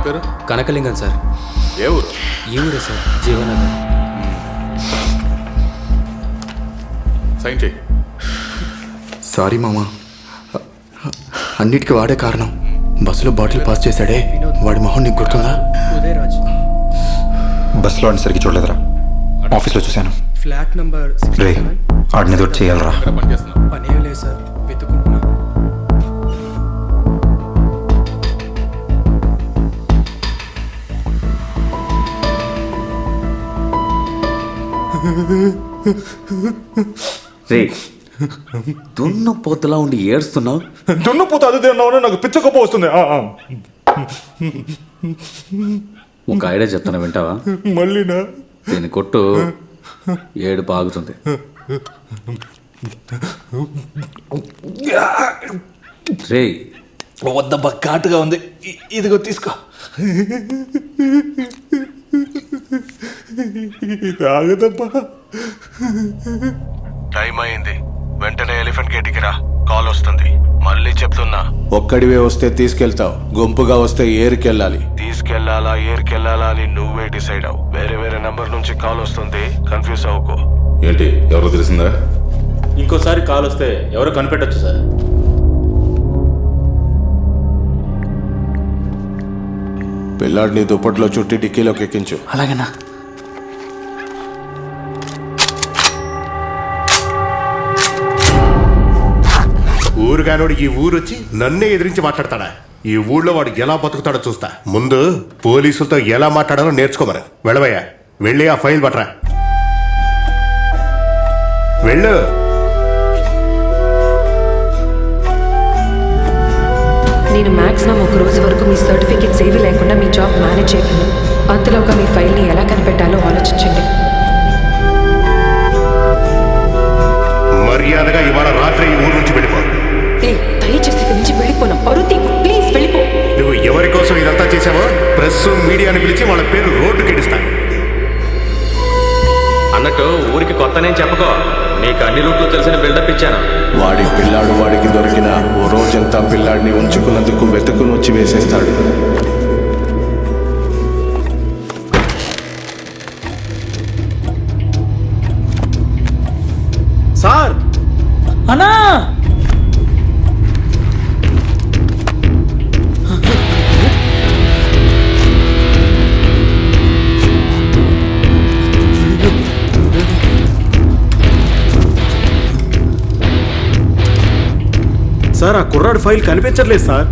పేరు? కనకలింగం సార్. ఏ ఊరు? ఈ ఊరే సార్, జీవనగర్. సైన్ చేయి. సారీ మామ, అన్నిటికీ వాడే కారణం. బస్సులో బాటిల్ పాస్ చేశాడే, వాడి మొహం నీకు గుర్తుందా? ఉదయరాజ్. బస్సులో అని సరిగ్గా చూడలేదురా, ఆఫీస్లో చూశాను. ఫ్లాట్ నంబర్ రే ఆడిని దొరికి చేయాలరా. ఎక్కడ పని చేస్తున్నావు? పనేం లేదు సార్, వెతుకుంటున్నా. రే దున్న పోతలా ఉండి ఏడుస్తున్నావు. దున్నపోతే అది తిన్నావు, నాకు పిచ్చకపో వస్తుంది. ఒక ఐడియా చెప్తాను, వింటావా? మళ్ళీనా? దీన్ని కొట్టు, ఏడుపు ఆగుతుంది. రే వద్దబ్బా, ఘాటుగా ఉంది. ఇదిగో తీసుకో. ఆగదబ్బా. టైం అయింది, వెంటనే ఎలిఫెంట్ గేట్కి రా, కాల్ వస్తుంది. మళ్ళీ చెప్తున్నా, ఒక్కడివే వస్తే తీసుకెళ్తావు, గుంపుగా వస్తే ఏరికెళ్ళాలి. తీసుకెళ్లాలా ఏరికెళ్లాలా అని నువ్వే డిసైడ్ అవ్వు. వేరే వేరే నంబర్ నుంచి కాల్ వస్తుంది, కన్ఫ్యూజ్ అవ్వకు. ఏంటి, ఎవరో తెలిసిందా? ఇంకోసారి కాల్ వస్తే ఎవరో కనిపెట్టొచ్చు సార్. పిల్లాడిని దుప్పట్లో చుట్టి డిక్కీలోకి ఎక్కించు. అలాగేనా? ఊరుగానోడు ఈ ఊరొచ్చి నన్నే ఎదిరించి మాట్లాడతాడా? ఈ ఊళ్ళో వాడు ఎలా బతుకుతాడో చూస్తా. ముందు పోలీసులతో ఎలా మాట్లాడాలో నేర్చుకోమరు. వెళ్ళవయ్యా, వెళ్ళి ఆ ఫైల్ పట్టరా. వెళ్ళు. నేను మ్యాక్సిమం ఒక రోజు వరకు మీ సర్టిఫికేట్స్ ఏవి లేకుండా మీ జాబ్ మేనేజ్ చేయగలను. అంతలోగా మీ ఫైల్ని ఎలా కనిపెట్టాలో ఆలోచించండి. మర్యాదగా ఇవాళ రాత్రి ఈ ఊరు నుంచి వెళ్ళిపో. దయచేసి ఇక్కడి నుంచి వెళ్ళిపోనా పరుతి, ప్లీజ్ వెళ్ళిపో. నువ్వు ఎవరి కోసం ఇదంతా చేసావో ప్రెస్ మీడియాని పిలిచి వాళ్ళ పేరు రోడ్డుకి ఎడుస్తా. అన్నట్టు ఊరికి కొత్తనే చెప్పుకో, నీకు అన్ని రూట్లు తెలిసిన బిల్డప్ ఇచ్చాను. వాడి పిల్లాడు వాడికి దొరికిన ఓ రోజంతా పిల్లాడిని ఉంచుకున్నందుకు వెతుకుని వచ్చి వేసేస్తాడు. సార్ అన్నా సార్, ఆ కుర్రాడు ఫైల్ కనిపించట్లేదు సార్.